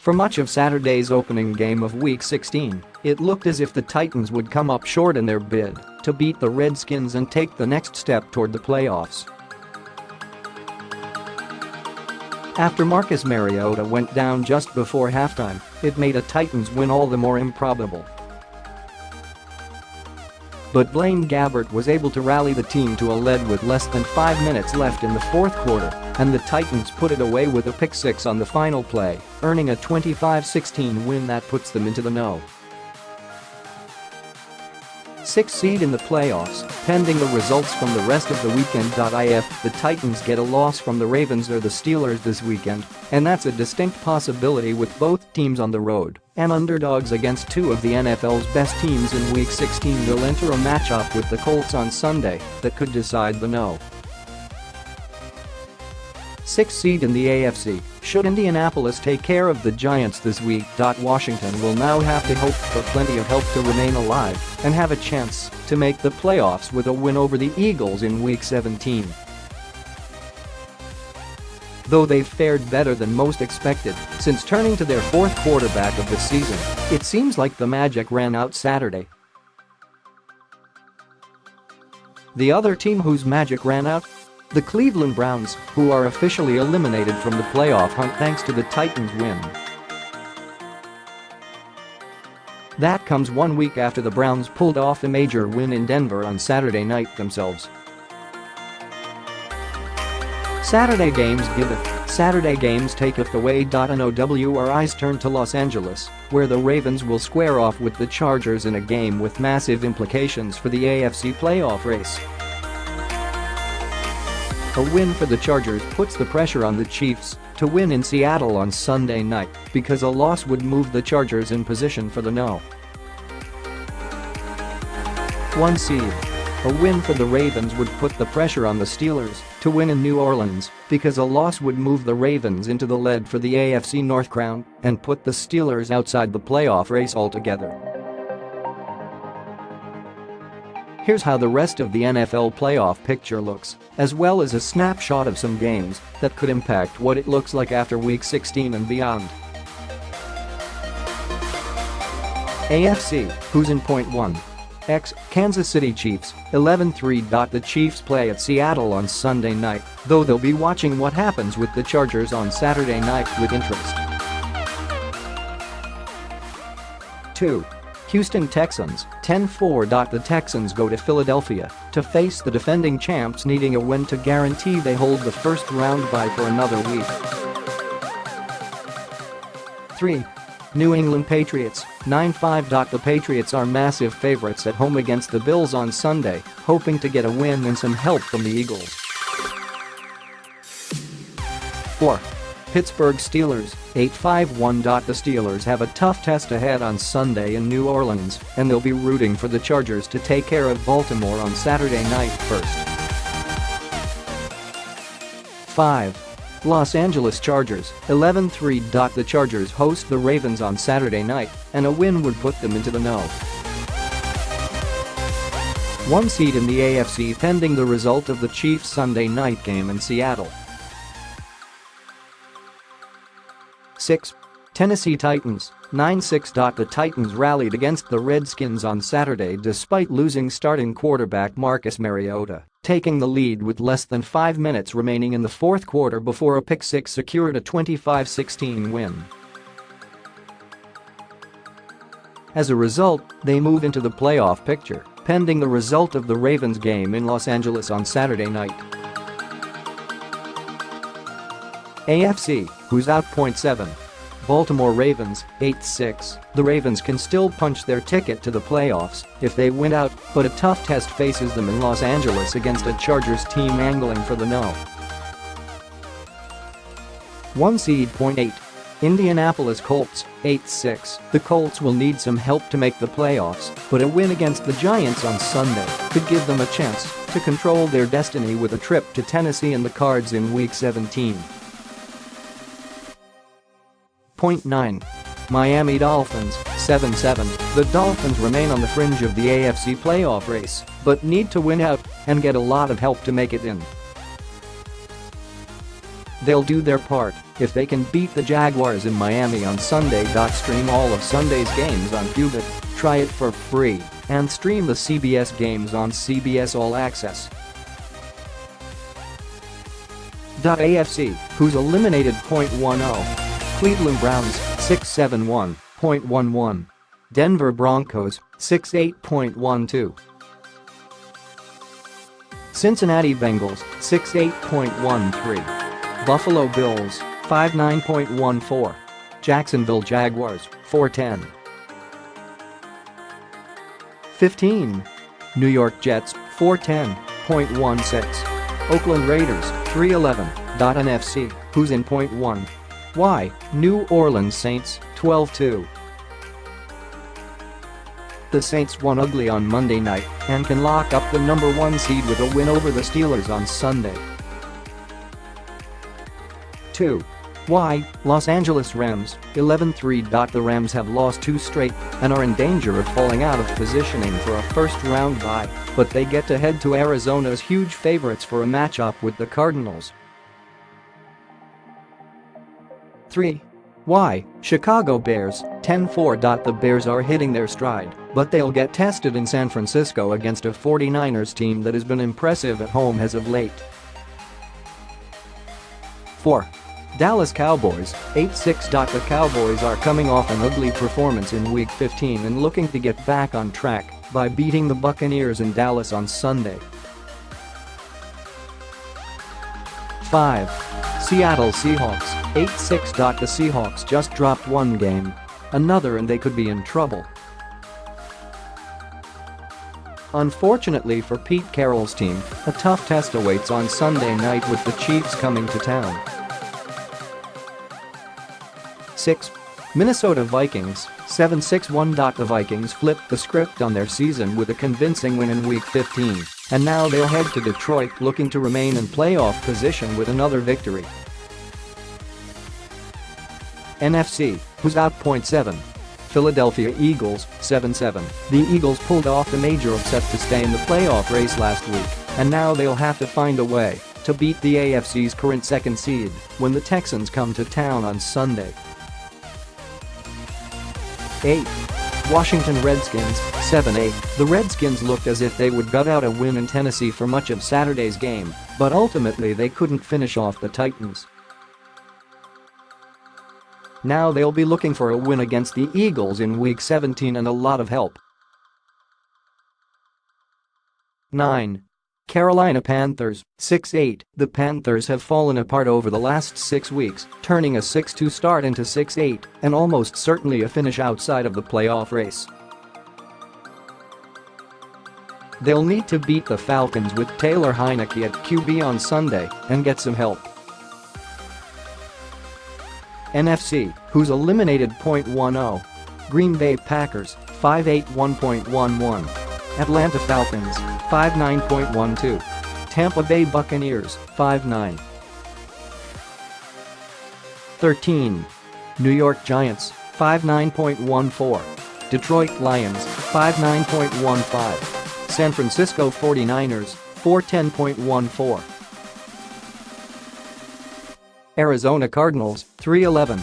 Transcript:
For much of Saturday's opening game of Week 16, it looked as if the Titans would come up short in their bid to beat the Redskins and take the next step toward the playoffs. After Marcus Mariota went down just before halftime, it made a Titans win all the more improbable. But Blaine Gabbert was able to rally the team to a lead with less than 5 minutes left in the fourth quarter, and the Titans put it away with a pick six on the final play, earning a 25-16 win that puts them into the no. 6th seed in the playoffs, pending the results from the rest of the weekend. If the Titans get a loss from the Ravens or the Steelers this weekend, and that's a distinct possibility with both teams on the road and underdogs against two of the NFL's best teams in Week 16, they'll enter a matchup with the Colts on Sunday that could decide the no. 6th seed in the AFC, should Indianapolis take care of the Giants this week. Washington will now have to hope for plenty of help to remain alive and have a chance to make the playoffs with a win over the Eagles in Week 17. Though they've fared better than most expected since turning to their fourth quarterback of the season, it seems like the magic ran out Saturday. The other team whose magic ran out? The Cleveland Browns, who are officially eliminated from the playoff hunt thanks to the Titans' win. That comes 1 week after the Browns pulled off a major win in Denver on Saturday night themselves. Saturday games giveth, Saturday games taketh away. Our eyes turn to Los Angeles, where the Ravens will square off with the Chargers in a game with massive implications for the AFC playoff race. A win for the Chargers puts the pressure on the Chiefs to win in Seattle on Sunday night because a loss would move the Chargers in position for the no. 1 seed. A win for the Ravens would put the pressure on the Steelers to win in New Orleans because a loss would move the Ravens into the lead for the AFC North crown and put the Steelers outside the playoff race altogether. Here's how the rest of the NFL playoff picture looks, as well as a snapshot of some games that could impact what it looks like after Week 16 and beyond. AFC, who's in point 1? Kansas City Chiefs, 11-3. The Chiefs play at Seattle on Sunday night, though they'll be watching what happens with the Chargers on Saturday night with interest. 2. Houston Texans, 10-4. The Texans go to Philadelphia to face the defending champs needing a win to guarantee they hold the first round bye for another week. 3. New England Patriots, 9-5. The Patriots are massive favorites at home against the Bills on Sunday, hoping to get a win and some help from the Eagles. 4. Pittsburgh Steelers, 8-5. The Steelers have a tough test ahead on Sunday in New Orleans, and they'll be rooting for the Chargers to take care of Baltimore on Saturday night first. 5. Los Angeles Chargers, 11-3. The Chargers host the Ravens on Saturday night, and a win would put them into the no. 1 seed in the AFC pending the result of the Chiefs' Sunday night game in Seattle. 6. Tennessee Titans, 9-6. The Titans rallied against the Redskins on Saturday despite losing starting quarterback Marcus Mariota, taking the lead with less than 5 minutes remaining in the fourth quarter before a pick six secured a 25-16 win. As a result, they move into the playoff picture, pending the result of the Ravens game in Los Angeles on Saturday night. AFC, who's out point 7. Baltimore Ravens, 8-6. The Ravens can still punch their ticket to the playoffs if they win out, but a tough test faces them in Los Angeles against a Chargers team angling for the no. 1 seed point 8. Indianapolis Colts, 8-6. The Colts will need some help to make the playoffs, but a win against the Giants on Sunday could give them a chance to control their destiny with a trip to Tennessee in the cards in Week 17. Point 9. Miami Dolphins, 7-7. The Dolphins remain on the fringe of the AFC playoff race, but need to win out and get a lot of help to make it in. They'll do their part if they can beat the Jaguars in Miami on Sunday. Stream all of Sunday's games on Qubit, try it for free, and stream the CBS games on CBS All Access. AFC, who's eliminated .10. Cleveland Browns, 671.11. Denver Broncos, 68.12. Cincinnati Bengals, 68.13. Buffalo Bills, 59.14. Jacksonville Jaguars, 410. 15. New York Jets, 410.16. Oakland Raiders, 311. NFC, who's in .1. Why? New Orleans Saints, 12-2. The Saints won ugly on Monday night and can lock up the number 1 seed with a win over the Steelers on Sunday. 2. Why? Los Angeles Rams, 11-3. The Rams have lost 2 straight and are in danger of falling out of positioning for a first-round bye, but they get to head to Arizona's huge favorites for a matchup with the Cardinals. 3. Why? Chicago Bears, 10-4. The Bears are hitting their stride, but they'll get tested in San Francisco against a 49ers team that has been impressive at home as of late. 4. Dallas Cowboys, 8-6. The Cowboys are coming off an ugly performance in Week 15 and looking to get back on track by beating the Buccaneers in Dallas on Sunday. 5. Seattle Seahawks, 8-6. The Seahawks just dropped 1 game. Another and they could be in trouble. Unfortunately for Pete Carroll's team, a tough test awaits on Sunday night with the Chiefs coming to town. 6. Minnesota Vikings, 7-6. The Vikings flipped the script on their season with a convincing win in Week 15, and now they'll head to Detroit looking to remain in playoff position with another victory. NFC, who's out .7. Philadelphia Eagles, 7-7. The Eagles pulled off the major upset to stay in the playoff race last week, and now they'll have to find a way to beat the AFC's current 2nd seed when the Texans come to town on Sunday. 8. Washington Redskins, 7-8. The Redskins looked as if they would gut out a win in Tennessee for much of Saturday's game, but ultimately they couldn't finish off the Titans. Now they'll be looking for a win against the Eagles in Week 17 and a lot of help. 9. Carolina Panthers, 6-8. The Panthers have fallen apart over the last 6 weeks, turning a 6-2 start into 6-8 and almost certainly a finish outside of the playoff race. They'll need to beat the Falcons with Taylor Heinicke at QB on Sunday and get some help. NFC, who's eliminated .10. Green Bay Packers, 5-8. Atlanta Falcons, 5-9. Tampa Bay Buccaneers, 5-9. 13. New York Giants, 5-9. Detroit Lions, 5-9. San Francisco 49ers, 4-10. Arizona Cardinals, 3-11.